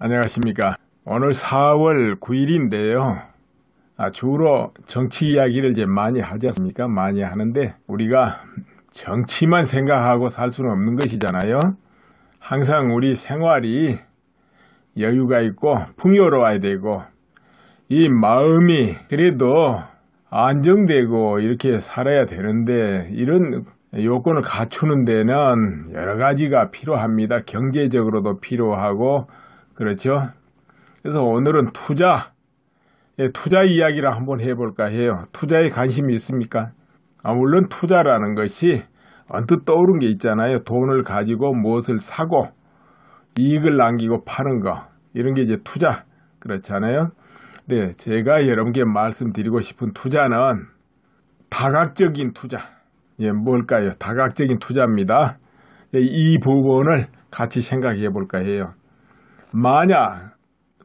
안녕하십니까. 오늘 4월 9일인데요. 주로 정치 이야기를 이제 많이 하지 않습니까? 많이 하는데 우리가 정치만 생각하고 살 수는 없는 것이잖아요. 항상 우리 생활이 여유가 있고 풍요로워야 되고 이 마음이 그래도 안정되고 이렇게 살아야 되는데 이런 요건을 갖추는 데는 여러 가지가 필요합니다. 경제적으로도 필요하고 그렇죠. 그래서 오늘은 투자 이야기를 한번 해볼까 해요. 투자에 관심이 있습니까? 물론 투자라는 것이 언뜻 떠오른 게 있잖아요. 돈을 가지고 무엇을 사고 이익을 남기고 파는 거 이런 게 이제 투자 그렇잖아요. 네, 제가 여러분께 말씀드리고 싶은 투자는 다각적인 투자. 뭘까요? 다각적인 투자입니다. 이 부분을 같이 생각해 볼까 해요. 만약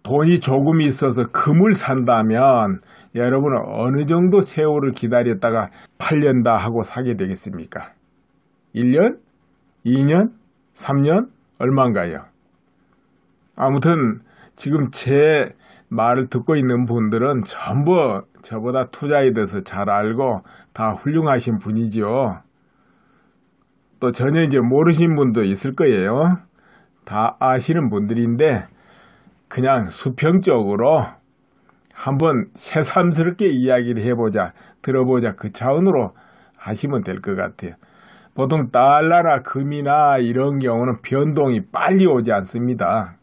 돈이 조금 있어서 금을 산다면 여러분은 어느 정도 세월을 기다렸다가 팔련다 하고 사게 되겠습니까? 1년? 2년? 3년? 얼마인가요? 아무튼 지금 제 말을 듣고 있는 분들은 전부 저보다 투자에 대해서 잘 알고 다 훌륭하신 분이죠. 또 전혀 이제 모르신 분도 있을 거예요. 다 아시는 분들인데 그냥 수평적으로 한번 새삼스럽게 이야기를 해보자, 들어보자 그 차원으로 하시면 될 것 같아요. 보통 달러나 금이나 이런 경우는 변동이 빨리 오지 않습니다.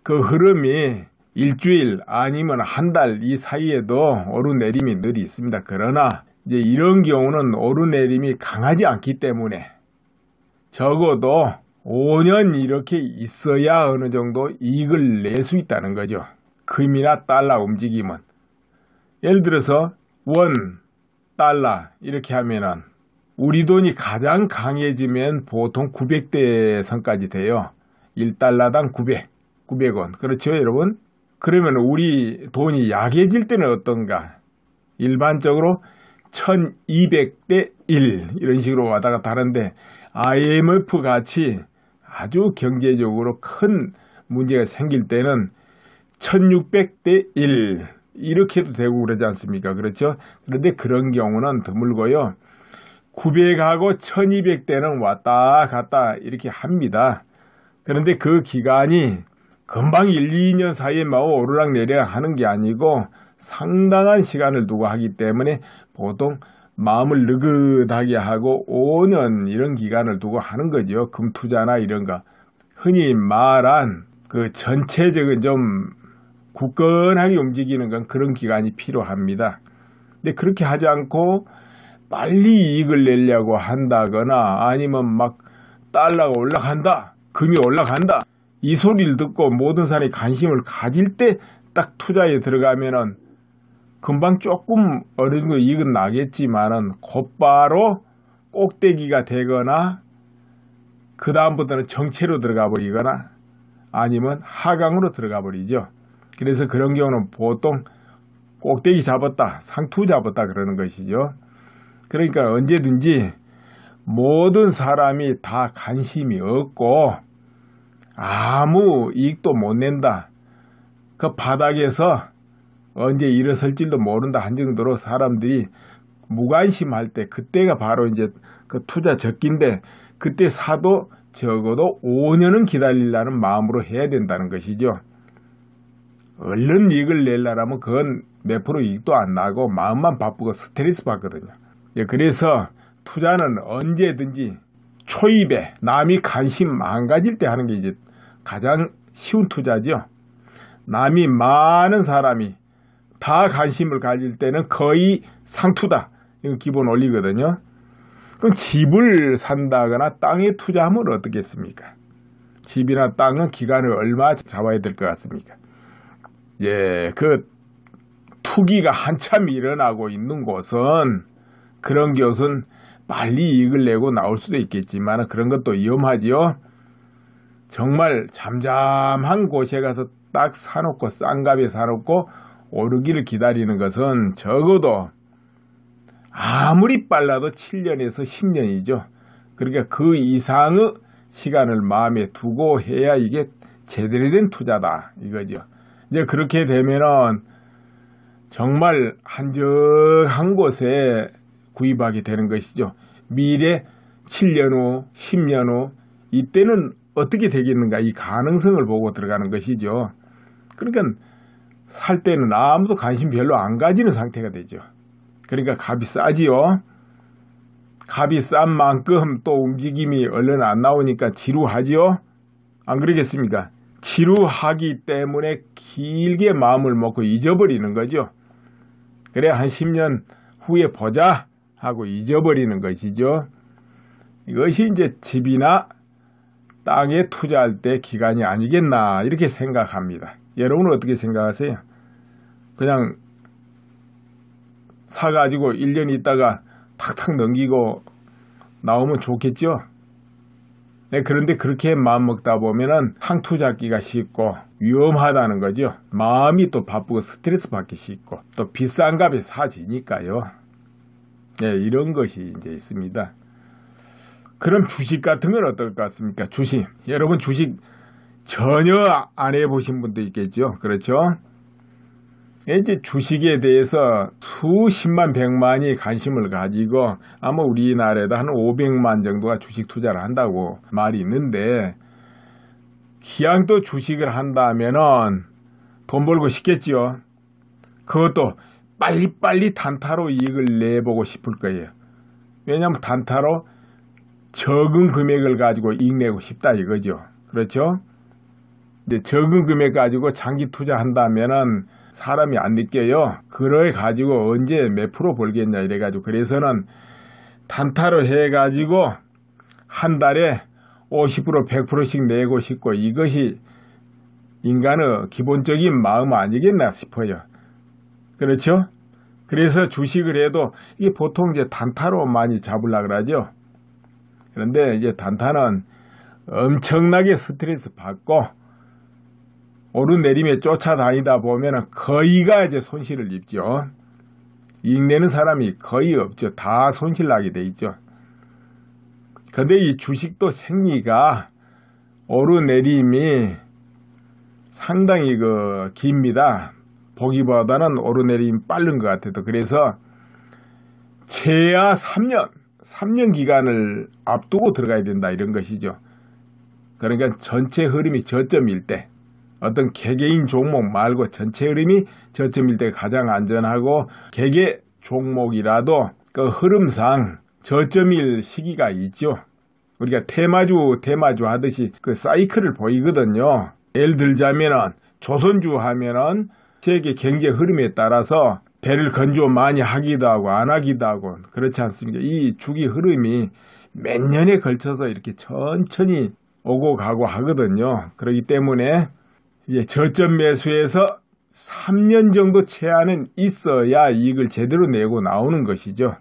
그 흐름이 일주일 아니면 한 달 이 사이에도 오르내림이 늘 있습니다. 그러나 이제 이런 경우는 오르내림이 강하지 않기 때문에 적어도 5년 이렇게 있어야 어느 정도 이익을 낼 수 있다는 거죠. 금이나 달러 움직임은. 예를 들어서 원, 달러 이렇게 하면은 우리 돈이 가장 강해지면 보통 900대 선까지 돼요. 1달러당 900원. 그렇죠, 여러분? 그러면 우리 돈이 약해질 때는 어떤가? 일반적으로 1200대 1 이런 식으로 왔다 갔다 하는데 IMF 같이 아주 경제적으로 큰 문제가 생길 때는 1600대 1 이렇게 해도 되고 그러지 않습니까? 그렇죠? 그런데 그런 경우는 드물고요. 900하고 1200대는 왔다 갔다 이렇게 합니다. 그런데 그 기간이 금방 1, 2년 사이에 막 오르락 내리락 하는 게 아니고 상당한 시간을 두고 하기 때문에 보통 마음을 느긋하게 하고 5년 이런 기간을 두고 하는 거죠. 금 투자나 이런 거. 흔히 말한 그 전체적인 좀 굳건하게 움직이는 건 그런 기간이 필요합니다. 근데 그렇게 하지 않고 빨리 이익을 내려고 한다거나 아니면 막 달러가 올라간다, 금이 올라간다 이 소리를 듣고 모든 사람이 관심을 가질 때 딱 투자에 들어가면은 금방 조금 어느 정도 이익은 나겠지만은 곧바로 꼭대기가 되거나 그 다음부터는 정체로 들어가 버리거나 아니면 하강으로 들어가 버리죠. 그래서 그런 경우는 보통 꼭대기 잡았다, 상투 잡았다 그러는 것이죠. 그러니까 언제든지 모든 사람이 다 관심이 없고 아무 이익도 못 낸다. 그 바닥에서 언제 일어설지도 모른다 한 정도로 사람들이 무관심할 때 그때가 바로 이제 그 투자 적기인데 그때 사도 적어도 5년은 기다리려는 마음으로 해야 된다는 것이죠. 얼른 이익을 내려면 그건 몇 프로 이익도 안 나고 마음만 바쁘고 스트레스 받거든요. 그래서 투자는 언제든지 초입에 남이 관심 안 가질 때 하는 게 이제 가장 쉬운 투자죠. 남이 많은 사람이 다 관심을 가질 때는 거의 상투다. 이건 기본 원리거든요. 그럼 집을 산다거나 땅에 투자하면 어떻겠습니까? 집이나 땅은 기간을 얼마 잡아야 될 것 같습니까? 그 투기가 한참 일어나고 있는 곳은 그런 곳은 빨리 이익을 내고 나올 수도 있겠지만 그런 것도 위험하지요. 정말 잠잠한 곳에 가서 딱 사놓고 싼 값에 사놓고 오르기를 기다리는 것은 적어도 아무리 빨라도 7년에서 10년이죠. 그러니까 그 이상의 시간을 마음에 두고 해야 이게 제대로 된 투자다 이거죠. 이제 그렇게 되면은 정말 한적한 곳에 구입하게 되는 것이죠. 미래 7년 후, 10년 후 이때는 어떻게 되겠는가 이 가능성을 보고 들어가는 것이죠. 그러니까 살 때는 아무도 관심 별로 안 가지는 상태가 되죠. 그러니까 값이 싸지요. 값이 싼 만큼 또 움직임이 얼른 안 나오니까 지루하지요. 안 그러겠습니까? 지루하기 때문에 길게 마음을 먹고 잊어버리는 거죠. 그래 한 10년 후에 보자 하고 잊어버리는 것이죠. 이것이 이제 집이나 땅에 투자할 때 기간이 아니겠나 이렇게 생각합니다. 여러분은 어떻게 생각하세요? 그냥 사가지고 1년 있다가 탁탁 넘기고 나오면 좋겠죠? 네, 그런데 그렇게 마음먹다 보면은 상투잡기가 쉽고 위험하다는 거죠. 마음이 또 바쁘고 스트레스 받기 쉽고 또 비싼 값에 사지니까요. 네, 이런 것이 이제 있습니다. 그럼 주식 같은 건 어떨 것 같습니까? 주식. 여러분 주식 전혀 안 해보신 분도 있겠죠. 그렇죠? 이제 주식에 대해서 수십만 백만이 관심을 가지고 아마 우리나라에도 한 500만 정도가 주식 투자를 한다고 말이 있는데 기왕 또 주식을 한다면은 돈 벌고 싶겠죠. 그것도 빨리빨리 단타로 이익을 내보고 싶을 거예요. 왜냐하면 단타로 적은 금액을 가지고 이익 내고 싶다 이거죠. 그렇죠? 이제 적은 금액 가지고 장기 투자한다면은 사람이 안 느껴요. 그래 가지고 언제 몇 프로 벌겠냐 이래 가지고 그래서는 단타로 해 가지고 한 달에 50% 100%씩 내고 싶고 이것이 인간의 기본적인 마음 아니겠나 싶어요. 그렇죠? 그래서 주식을 해도 이게 보통 이제 단타로 많이 잡으려고 그러죠. 그런데 이제 단타는 엄청나게 스트레스 받고 오르내림에 쫓아다니다 보면 거의가 이제 손실을 입죠. 이익 내는 사람이 거의 없죠. 다 손실나게 돼 있죠. 근데 이 주식도 생리가 오르내림이 상당히 깁니다. 보기보다는 오르내림이 빠른 것 같아도. 그래서 최하 3년 기간을 앞두고 들어가야 된다 이런 것이죠. 그러니까 전체 흐름이 저점일 때 어떤 개개인 종목 말고 전체 흐름이 저점일 때 가장 안전하고 개개 종목이라도 그 흐름상 저점일 시기가 있죠. 우리가 테마주 하듯이 그 사이클을 보이거든요. 예를 들자면은 조선주 하면은 세계 경제 흐름에 따라서 배를 건조 많이 하기도 하고 안 하기도 하고 그렇지 않습니까? 이 주기 흐름이 몇 년에 걸쳐서 이렇게 천천히 오고 가고 하거든요. 그렇기 때문에 이제 저점 매수에서 3년 정도 최하는 있어야 이익을 제대로 내고 나오는 것이죠.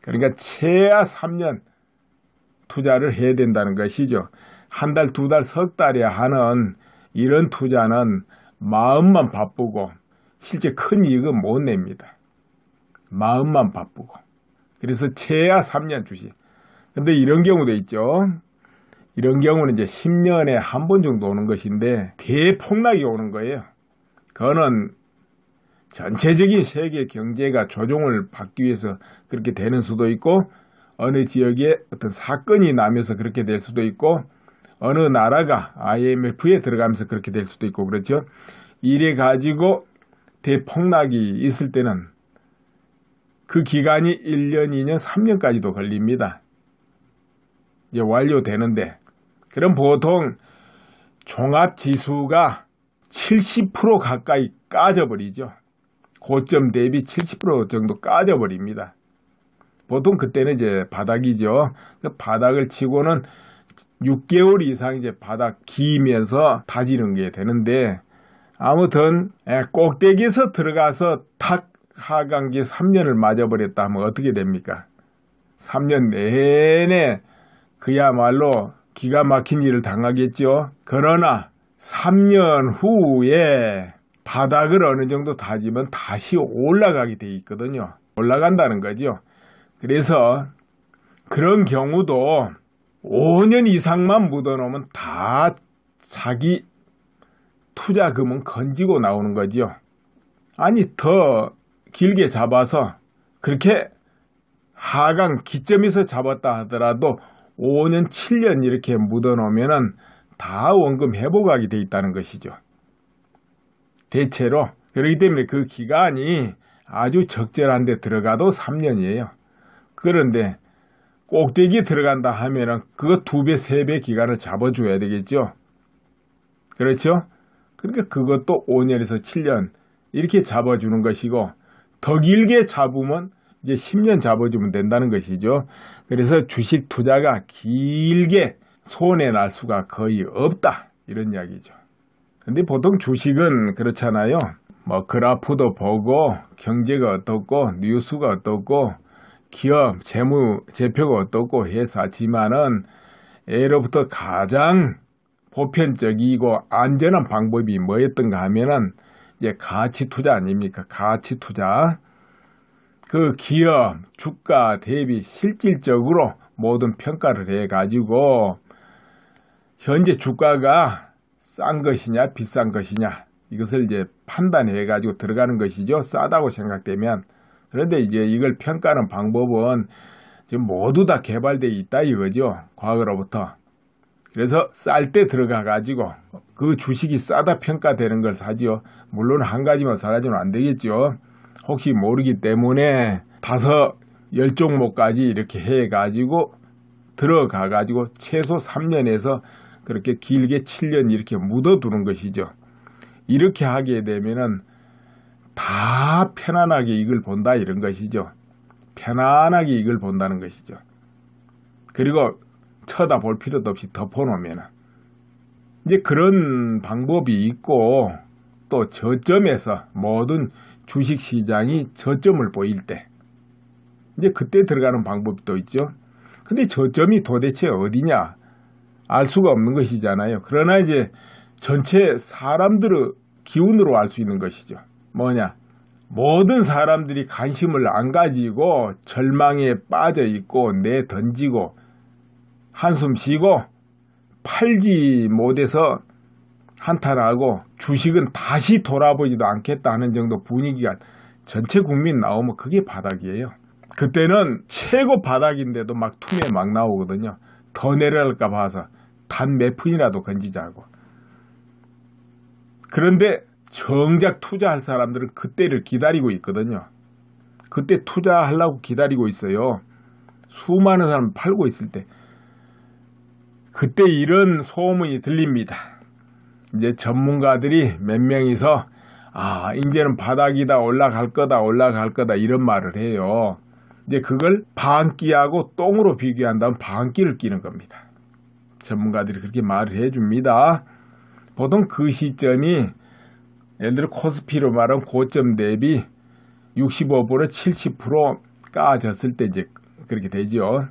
그러니까 최하 3년 투자를 해야 된다는 것이죠. 한 달, 두 달, 석 달에 하는 이런 투자는 마음만 바쁘고 실제 큰 이익은 못 냅니다. 마음만 바쁘고. 그래서 최하 3년 주식. 근데 이런 경우도 있죠. 이런 경우는 이제 10년에 한 번 정도 오는 것인데 대폭락이 오는 거예요. 그거는 전체적인 세계 경제가 조종을 받기 위해서 그렇게 되는 수도 있고 어느 지역에 어떤 사건이 나면서 그렇게 될 수도 있고 어느 나라가 IMF에 들어가면서 그렇게 될 수도 있고 그렇죠. 이래 가지고 대폭락이 있을 때는 그 기간이 1년, 2년, 3년까지도 걸립니다. 이제 완료되는데 그럼 보통 종합지수가 70% 가까이 까져버리죠. 고점 대비 70% 정도 까져버립니다. 보통 그때는 이제 바닥이죠. 그 바닥을 치고는 6개월 이상 이제 바닥 기면서 다지는 게 되는데 아무튼 꼭대기에서 들어가서 탁 하강기 3년을 맞아버렸다 하면 어떻게 됩니까? 3년 내내 그야말로 기가 막힌 일을 당하겠죠. 그러나 3년 후에 바닥을 어느 정도 다지면 다시 올라가게 돼 있거든요. 올라간다는 거죠. 그래서 그런 경우도 5년 이상만 묻어놓으면 다 자기 투자금은 건지고 나오는 거죠. 아니 더 길게 잡아서 그렇게 하강 기점에서 잡았다 하더라도 5년 7년 이렇게 묻어놓으면 다 원금 회복하게 돼 있다는 것이죠. 대체로. 그렇기 때문에 그 기간이 아주 적절한 데 들어가도 3년이에요. 그런데 꼭대기에 들어간다 하면은 그거 2배, 3배 기간을 잡아줘야 되겠죠. 그렇죠? 그러니까 그것도 5년에서 7년 이렇게 잡아주는 것이고, 더 길게 잡으면 이제 10년 잡아주면 된다는 것이죠. 그래서 주식 투자가 길게 손해 날 수가 거의 없다, 이런 이야기죠. 근데 보통 주식은 그렇잖아요. 뭐 그래프도 보고 경제가 어떻고 뉴스가 어떻고 기업 재무 제표가 어떻고 해서지만은 예로부터 가장 보편적이고 안전한 방법이 뭐였던가 하면은 이제 가치 투자 아닙니까? 가치 투자. 그 기업 주가 대비 실질적으로 모든 평가를 해 가지고 현재 주가가 싼 것이냐 비싼 것이냐 이것을 이제 판단해 가지고 들어가는 것이죠. 싸다고 생각되면. 그런데 이제 이걸 평가하는 방법은 지금 모두 다 개발되어 있다 이거죠. 과거로부터. 그래서 쌀 때 들어가 가지고 그 주식이 싸다 평가되는 걸 사지요. 물론 한 가지만 사가지고는 안 되겠죠. 혹시 모르기 때문에 5, 10종목까지 이렇게 해 가지고 들어가 가지고 최소 3년에서 그렇게 길게 7년 이렇게 묻어두는 것이죠. 이렇게 하게 되면은 다 편안하게 이걸 본다 이런 것이죠. 편안하게 이걸 본다는 것이죠. 그리고 쳐다볼 필요도 없이 덮어놓으면 이제 그런 방법이 있고, 또 저점에서 모든 주식시장이 저점을 보일 때 이제 그때 들어가는 방법이 또 있죠. 근데 저점이 도대체 어디냐 알 수가 없는 것이잖아요. 그러나 이제 전체 사람들의 기운으로 알 수 있는 것이죠. 뭐냐, 모든 사람들이 관심을 안 가지고 절망에 빠져 있고 내 던지고 한숨 쉬고 팔지 못해서 한탄하고 주식은 다시 돌아보지도 않겠다 하는 정도 분위기가 전체 국민 나오면 그게 바닥이에요. 그때는 최고 바닥인데도 막 툼에 막 나오거든요. 더 내려갈까 봐서 단 몇 푼이라도 건지자고. 그런데 정작 투자할 사람들은 그때를 기다리고 있거든요. 그때 투자하려고 기다리고 있어요. 수많은 사람 팔고 있을 때. 그때 이런 소문이 들립니다. 이제 전문가들이 몇 명이서 이제는 바닥이다, 올라갈 거다 이런 말을 해요. 이제 그걸 방귀하고 똥으로 비교한다면 방귀를 끼는 겁니다. 전문가들이 그렇게 말을 해줍니다. 보통 그 시점이 예를 들어 코스피로 말하면 고점 대비 65% 70% 까졌을 때 이제 그렇게 되죠.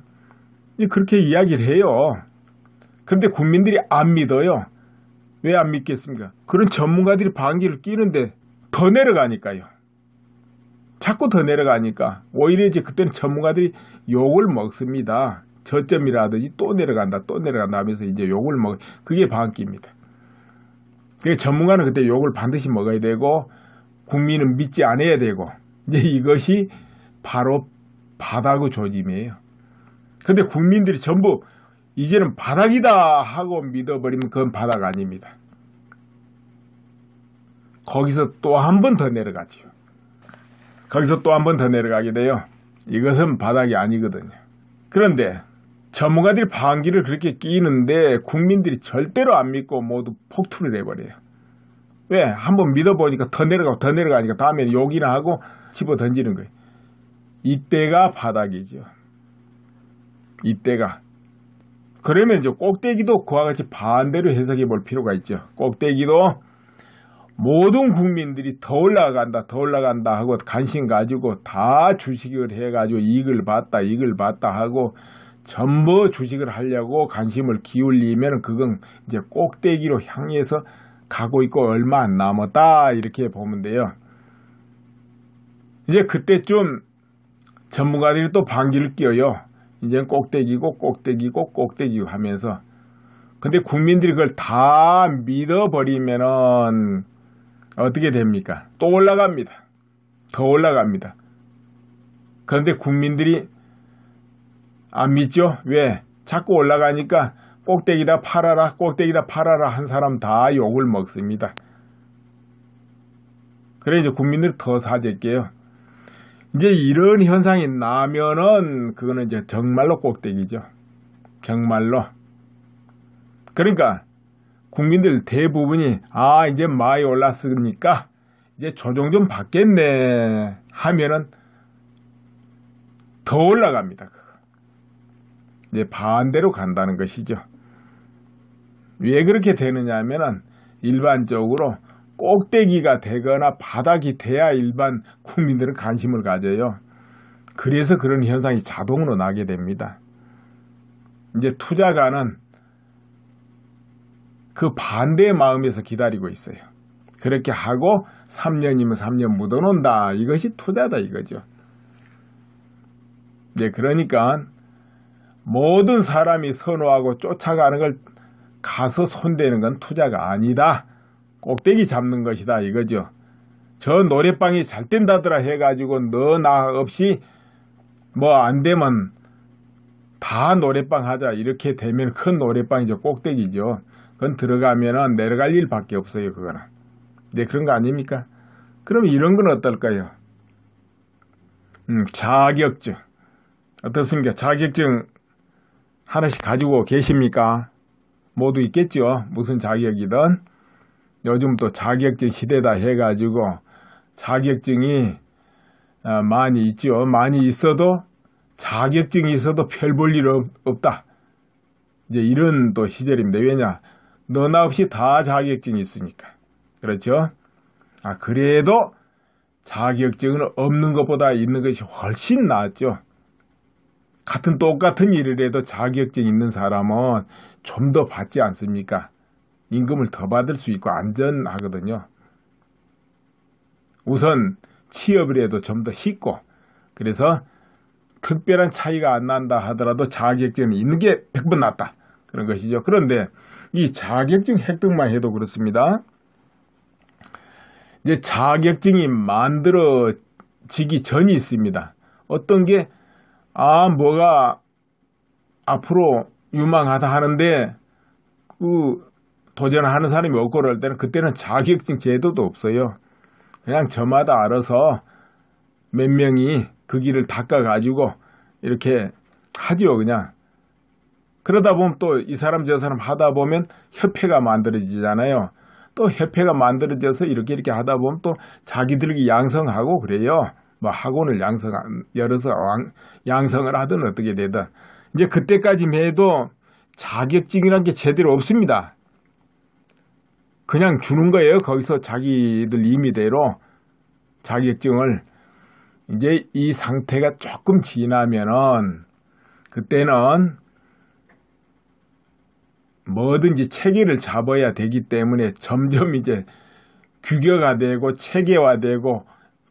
이제 그렇게 이야기를 해요. 그런데 국민들이 안 믿어요. 왜 안 믿겠습니까? 그런 전문가들이 방귀를 끼는데 더 내려가니까요. 자꾸 더 내려가니까 오히려 이제 그때는 전문가들이 욕을 먹습니다. 저점이라든지 또 내려간다 하면서 이제 욕을 먹어요. 그게 방귀입니다. 그러니까 전문가는 그때 욕을 반드시 먹어야 되고 국민은 믿지 않아야 되고, 이제 이것이 바로 바닥의 조짐이에요. 근데 국민들이 전부 이제는 바닥이다 하고 믿어버리면 그건 바닥 아닙니다. 거기서 또 한 번 더 내려가죠. 거기서 또 한 번 더 내려가게 돼요. 이것은 바닥이 아니거든요. 그런데 전문가들이 방귀를 그렇게 끼는데 국민들이 절대로 안 믿고 모두 폭투를 해버려요. 왜? 한번 믿어보니까 더 내려가니까 다음에 욕이나 하고 집어 던지는 거예요. 이때가 바닥이죠. 이때가. 그러면 이제 꼭대기도 그와 같이 반대로 해석해 볼 필요가 있죠. 꼭대기도 모든 국민들이 더 올라간다 하고 관심 가지고 다 주식을 해가지고 이익을 봤다 하고 전부 주식을 하려고 관심을 기울이면 그건 이제 꼭대기로 향해서 가고 있고 얼마 안 남았다 이렇게 보면 돼요. 이제 그때쯤 전문가들이 또 방귀를 뀌어요. 이제는 꼭대기고 하면서. 근데 국민들이 그걸 다 믿어버리면은 어떻게 됩니까? 또 올라갑니다. 더 올라갑니다. 그런데 국민들이 안 믿죠? 왜? 자꾸 올라가니까 꼭대기다 팔아라, 꼭대기다 팔아라 한 사람 다 욕을 먹습니다. 그래 이제 국민들이 더 사재게요. 이제 이런 현상이 나면은 그거는 이제 정말로 꼭대기죠. 정말로. 그러니까 국민들 대부분이 이제 많이 올랐으니까 이제 조정 좀 받겠네 하면은 더 올라갑니다. 이제 반대로 간다는 것이죠. 왜 그렇게 되느냐 하면은 일반적으로 꼭대기가 되거나 바닥이 돼야 일반 국민들은 관심을 가져요. 그래서 그런 현상이 자동으로 나게 됩니다. 이제 투자가는 그 반대의 마음에서 기다리고 있어요. 그렇게 하고 3년이면 3년 묻어놓는다. 이것이 투자다 이거죠. 이제 그러니까 모든 사람이 선호하고 쫓아가는 걸 가서 손대는 건 투자가 아니다. 꼭대기 잡는 것이다 이거죠. 저 노래방이 잘 된다더라 해가지고 너 나 없이 뭐 안 되면 다 노래방 하자 이렇게 되면 큰 노래방이죠. 꼭대기죠. 그건 들어가면은 내려갈 일밖에 없어요. 그거는. 네, 그런 거 아닙니까? 그럼 이런 건 어떨까요? 자격증. 어떻습니까? 자격증 하나씩 가지고 계십니까? 모두 있겠죠. 무슨 자격이든. 요즘 또 자격증 시대다 해가지고 자격증이 많이 있죠. 많이 있어도 자격증이 있어도 별 볼 일 없다. 이제 이런 또 시절입니다. 왜냐? 너나 없이 다 자격증이 있으니까. 그렇죠? 그래도 자격증은 없는 것보다 있는 것이 훨씬 낫죠. 똑같은 일을 해도 자격증 있는 사람은 좀 더 받지 않습니까? 임금을 더 받을 수 있고 안전하거든요. 우선 취업을 해도 좀 더 쉽고 그래서 특별한 차이가 안 난다 하더라도 자격증이 있는 게 100번 낫다. 그런 것이죠. 그런데 이 자격증 획득만 해도 그렇습니다. 이제 자격증이 만들어지기 전이 있습니다. 어떤 게 뭐가 앞으로 유망하다 하는데 도전하는 사람이 없고 그럴 때는 그때는 자격증 제도도 없어요. 그냥 저마다 알아서 몇 명이 그 길을 닦아가지고 이렇게 하지요. 그냥. 그러다 보면 또 이 사람 저 사람 하다 보면 협회가 만들어지잖아요. 또 협회가 만들어져서 이렇게 하다 보면 또 자기들이 양성하고 그래요. 뭐 학원을 열어서 양성을 하든 어떻게 되든. 이제 그때까지만 해도 자격증이란 게 제대로 없습니다. 그냥 주는 거예요. 거기서 자기들 임의대로 자격증을. 이제 이 상태가 조금 지나면은 그때는 뭐든지 체계를 잡아야 되기 때문에 점점 이제 규격화 되고 체계화되고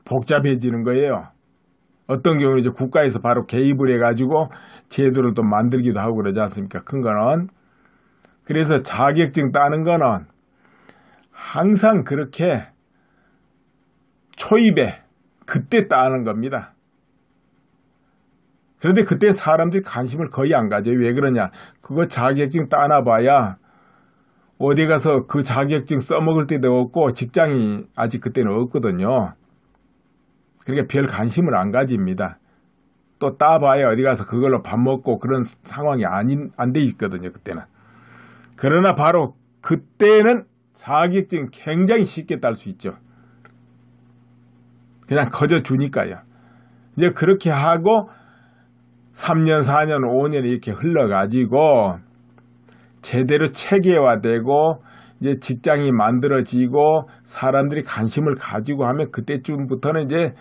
복잡해지는 거예요. 어떤 경우는 이제 국가에서 바로 개입을 해가지고 제도를 또 만들기도 하고 그러지 않습니까? 큰 거는. 그래서 자격증 따는 거는 항상 그렇게 초입에 그때 따는 겁니다. 그런데 그때 사람들이 관심을 거의 안 가져요. 왜 그러냐? 그거 자격증 따놔봐야 어디 가서 그 자격증 써먹을 때도 없고 직장이 아직 그때는 없거든요. 그러니까 별 관심을 안 가집니다. 또 따봐야 어디 가서 그걸로 밥 먹고 그런 상황이 안 돼 있거든요. 그때는. 그러나 바로 그때는 자격증 굉장히 쉽게 딸 수 있죠. 그냥 거저 주니까요. 이제 그렇게 하고 3년, 4년, 5년 이렇게 흘러가지고 제대로 체계화되고 이제 직장이 만들어지고 사람들이 관심을 가지고 하면 그때쯤부터는 이제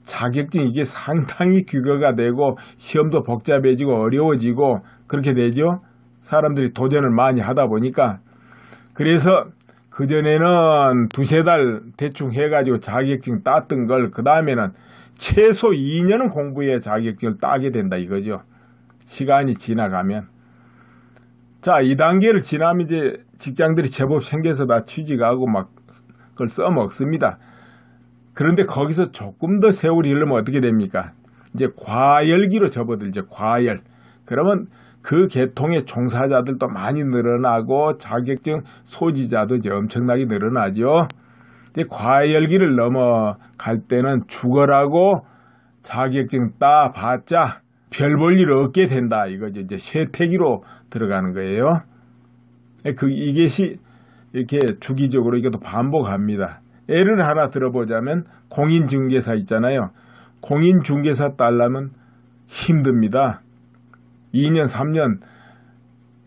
자격증 이게 상당히 규격화 되고 시험도 복잡해지고 어려워지고 그렇게 되죠. 사람들이 도전을 많이 하다 보니까. 그래서 그전에는 2-3달 대충 해가지고 자격증 땄던 걸 그 다음에는 최소 2년은 공부해야 자격증을 따게 된다 이거죠. 시간이 지나가면. 자, 2단계를 지나면 이제 직장들이 제법 생겨서 다 취직하고 막 그걸 써먹습니다. 그런데 거기서 조금 더 세월이 흐르면 어떻게 됩니까? 이제 과열기로 접어들죠. 과열. 그러면 그 계통의 종사자들도 많이 늘어나고 자격증 소지자도 이제 엄청나게 늘어나죠. 이제 과열기를 넘어갈 때는 죽어라고 자격증 따봤자 별 볼 일 없게 된다. 이거죠. 이제 쇠퇴기로 들어가는 거예요. 이것이 이렇게 주기적으로 이것도 반복합니다. 예를 하나 들어보자면 공인중개사 있잖아요. 공인중개사 따려면 힘듭니다. 2년, 3년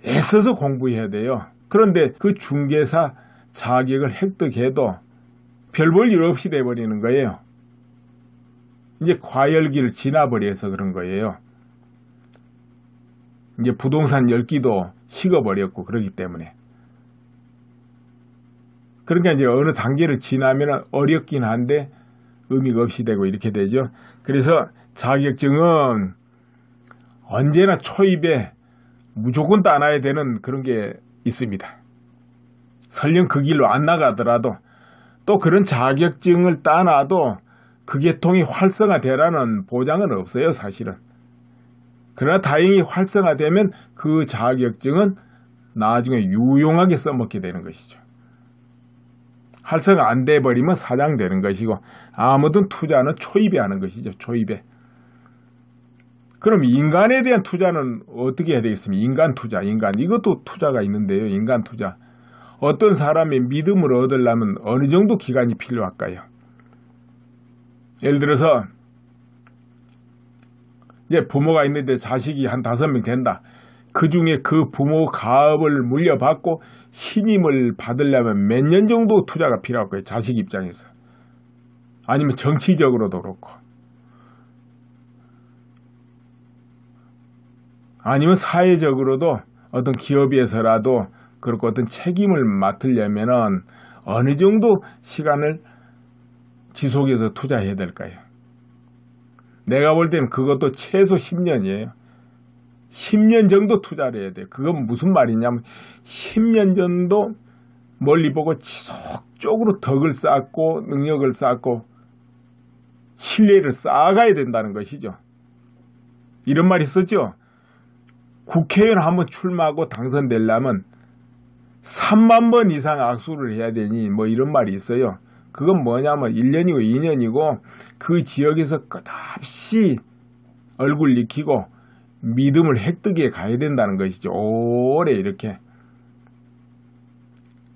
애써서 공부해야 돼요. 그런데 그 중개사 자격을 획득해도 별 볼 일 없이 돼버리는 거예요. 이제 과열기를 지나버려서 그런 거예요. 이제 부동산 열기도 식어버렸고 그러기 때문에. 그러니까 이제 어느 단계를 지나면 어렵긴 한데 의미가 없이 되고 이렇게 되죠. 그래서 자격증은 언제나 초입에 무조건 따놔야 되는 그런 게 있습니다. 설령 그 길로 안 나가더라도 또 그런 자격증을 따놔도 그 계통이 활성화되라는 보장은 없어요, 사실은. 그러나 다행히 활성화되면 그 자격증은 나중에 유용하게 써먹게 되는 것이죠. 활성화 안 돼버리면 사장되는 것이고 아무든 투자는 초입에 하는 것이죠. 초입에. 그럼 인간에 대한 투자는 어떻게 해야 되겠습니까? 인간 투자, 인간. 이것도 투자가 있는데요. 인간 투자. 어떤 사람의 믿음을 얻으려면 어느 정도 기간이 필요할까요? 예를 들어서 이제 부모가 있는데 자식이 한 5명 된다. 그 중에 그 부모 가업을 물려받고 신임을 받으려면 몇 년 정도 투자가 필요할 거예요. 자식 입장에서. 아니면 정치적으로도 그렇고. 아니면 사회적으로도 어떤 기업에서라도 그렇고 어떤 책임을 맡으려면 어느 정도 시간을 지속해서 투자해야 될까요? 내가 볼 때는 그것도 최소 10년이에요. 10년 정도 투자를 해야 돼요. 그건 무슨 말이냐면 10년 정도 멀리 보고 지속적으로 덕을 쌓고 능력을 쌓고 신뢰를 쌓아가야 된다는 것이죠. 이런 말이 있었죠. 국회의원 한번 출마하고 당선되려면 3만 번 이상 악수를 해야 되니 뭐 이런 말이 있어요. 그건 뭐냐면 1년이고 2년이고 그 지역에서 끝없이 얼굴 익히고 믿음을 획득해 가야 된다는 것이죠. 오래 이렇게.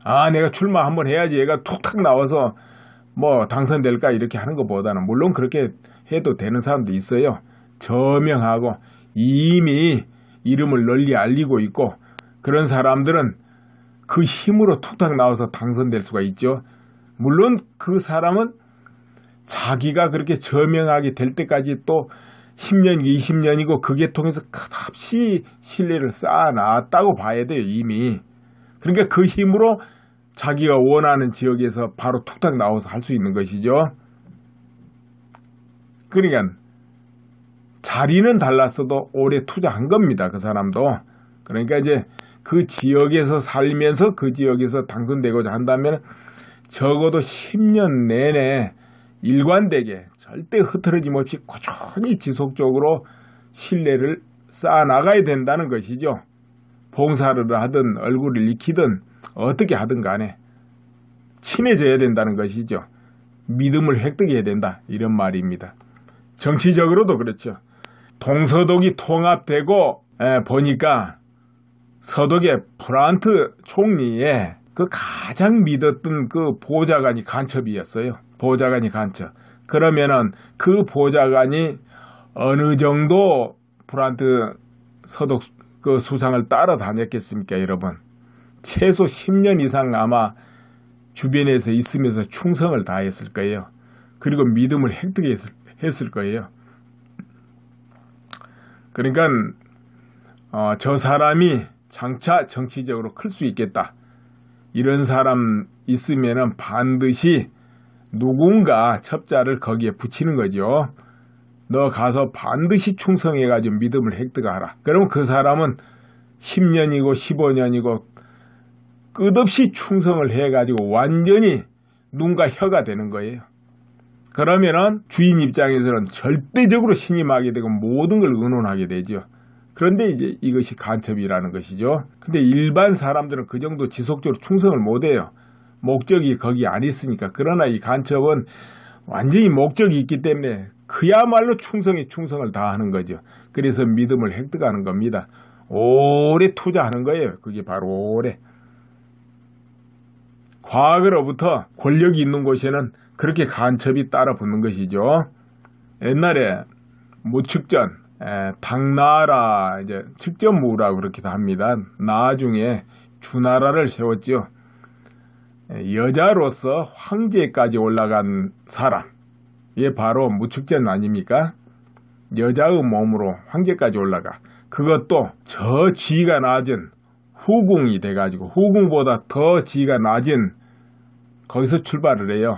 아, 내가 출마 한번 해야지 얘가 툭탁 나와서 뭐 당선될까 이렇게 하는 것보다는 물론 그렇게 해도 되는 사람도 있어요. 저명하고 이미 이름을 널리 알리고 있고 그런 사람들은 그 힘으로 툭탁 나와서 당선될 수가 있죠. 물론 그 사람은 자기가 그렇게 저명하게 될 때까지 또 10년, 20년이고 그 계통에서 끝없이 신뢰를 쌓아놨다고 봐야 돼요, 이미. 그러니까 그 힘으로 자기가 원하는 지역에서 바로 툭탁 나와서 할 수 있는 것이죠. 그러니까 자리는 달랐어도 오래 투자한 겁니다, 그 사람도. 그러니까 이제 그 지역에서 살면서 그 지역에서 당선되고자 한다면 적어도 10년 내내 일관되게 절대 흐트러짐 없이 꾸준히 지속적으로 신뢰를 쌓아나가야 된다는 것이죠. 봉사를 하든 얼굴을 익히든 어떻게 하든 간에 친해져야 된다는 것이죠. 믿음을 획득해야 된다 이런 말입니다. 정치적으로도 그렇죠. 동서독이 통합되고 보니까 서독의 프란트 총리의 그 가장 믿었던 그 보좌관이 간첩이었어요. 보좌관이 간첩. 그러면은 그 보좌관이 어느 정도 프란트 서독 그 수상을 따라다녔겠습니까, 여러분? 최소 10년 이상 아마 주변에서 있으면서 충성을 다했을 거예요. 그리고 믿음을 획득했을 거예요. 그러니까 저 사람이 장차 정치적으로 클 수 있겠다. 이런 사람 있으면은 반드시 누군가 첩자를 거기에 붙이는 거죠. 너 가서 반드시 충성해가지고 믿음을 획득하라. 그러면 그 사람은 10년이고 15년이고 끝없이 충성을 해가지고 완전히 눈과 혀가 되는 거예요. 그러면은 주인 입장에서는 절대적으로 신임하게 되고 모든 걸 의논하게 되죠. 그런데 이제 이것이 간첩이라는 것이죠. 근데 일반 사람들은 그 정도 지속적으로 충성을 못해요. 목적이 거기 안 있으니까. 그러나 이 간첩은 완전히 목적이 있기 때문에 그야말로 충성을 다하는 거죠. 그래서 믿음을 획득하는 겁니다. 오래 투자하는 거예요. 그게 바로 오래. 과거로부터 권력이 있는 곳에는 그렇게 간첩이 따라 붙는 것이죠. 옛날에 무측전, 당나라 이제 측전무라고 그렇게도 합니다. 나중에 주나라를 세웠죠. 여자로서 황제까지 올라간 사람, 이게 바로 무측전 아닙니까? 여자의 몸으로 황제까지 올라가. 그것도 저 지위가 낮은 후궁이 돼가지고 후궁보다 더 지위가 낮은 거기서 출발을 해요.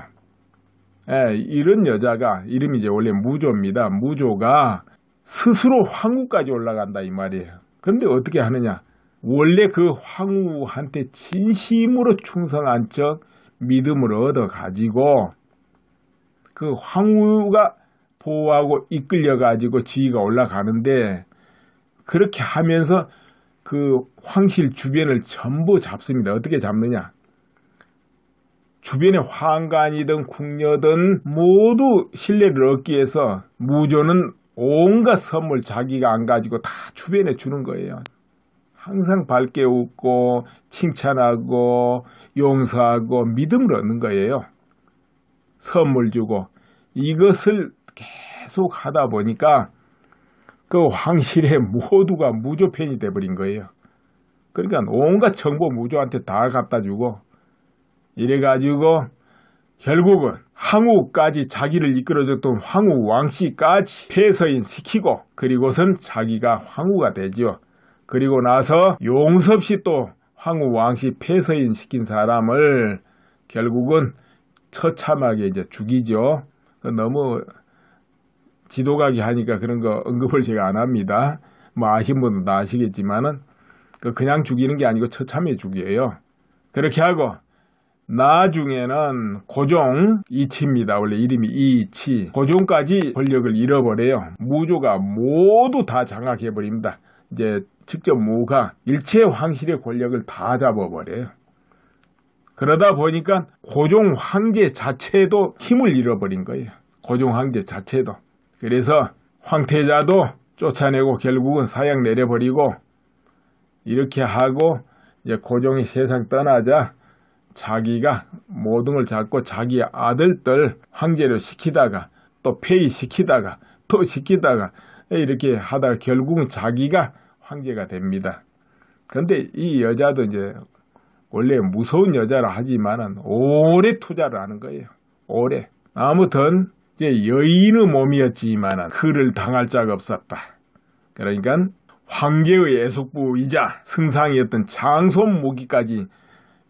이런 여자가 이름이 이제 원래 무조입니다. 무조가 스스로 황후까지 올라간다 이 말이에요. 그런데 어떻게 하느냐? 원래 그 황후한테 진심으로 충성한 척 믿음을 얻어가지고 그 황후가 보호하고 이끌려가지고 지위가 올라가는데 그렇게 하면서 그 황실 주변을 전부 잡습니다. 어떻게 잡느냐? 주변의 황관이든 궁녀든 모두 신뢰를 얻기 위해서 무조는 온갖 선물 자기가 안 가지고 다 주변에 주는 거예요. 항상 밝게 웃고 칭찬하고 용서하고 믿음을 얻는 거예요. 선물 주고 이것을 계속 하다 보니까 그 황실의 모두가 무조 편이 돼버린 거예요. 그러니까 온갖 정보 무조한테 다 갖다 주고 이래가지고 결국은 황후까지 자기를 이끌어줬던 황후 왕씨까지 폐서인 시키고 그리고선 자기가 황후가 되죠. 그리고 나서 용서 없이 또 황후 왕씨 폐서인 시킨 사람을 결국은 처참하게 이제 죽이죠. 너무 지도가기 하니까 그런 거 언급을 제가 안 합니다. 뭐 아신 분은 다 아시겠지만은 그냥 죽이는 게 아니고 처참하게 죽여요. 그렇게 하고 나중에는 고종 이치입니다. 원래 이름이 이치. 고종까지 권력을 잃어버려요. 무조가 모두 다 장악해버립니다. 이제 직접 무가 일체 황실의 권력을 다 잡아버려요. 그러다 보니까 고종 황제 자체도 힘을 잃어버린 거예요. 고종 황제 자체도. 그래서 황태자도 쫓아내고 결국은 사형 내려버리고 이렇게 하고 이제 고종이 세상 떠나자 자기가 모든 걸 잡고 자기 아들들 황제로 시키다가 또 폐위시키다가 또 시키다가 이렇게 하다가 결국은 자기가 황제가 됩니다. 그런데 이 여자도 이제 원래 무서운 여자라 하지만은 오래 투자를 하는 거예요. 오래. 아무튼 이제 여인의 몸이었지만은 그를 당할 자가 없었다. 그러니까 황제의 애숙부이자 승상이었던 장손무기까지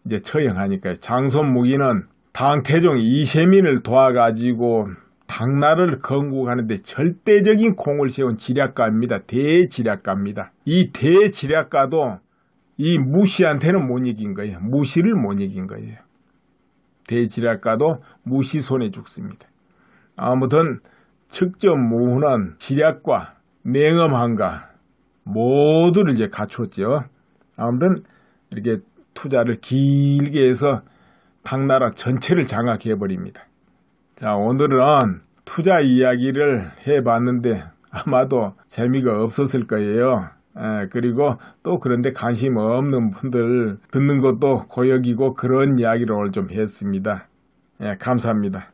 이제 처형하니까 장손무기는 당태종 이세민을 도와가지고 당나라를 건국하는데 절대적인 공을 세운 지략가입니다. 대지략가입니다. 이 대지략가도 이 무시한테는 못 이긴 거예요. 무시를 못 이긴 거예요. 대지략가도 무시 손에 죽습니다. 아무튼 측전무후는 지략과 냉엄함과 모두를 이제 갖췄죠. 아무튼 이렇게 투자를 길게 해서 당나라 전체를 장악해버립니다. 자, 오늘은 투자 이야기를 해봤는데 아마도 재미가 없었을 거예요. 그리고 또 그런데 관심 없는 분들 듣는 것도 고역이고 그런 이야기를 오늘 좀 했습니다. 감사합니다.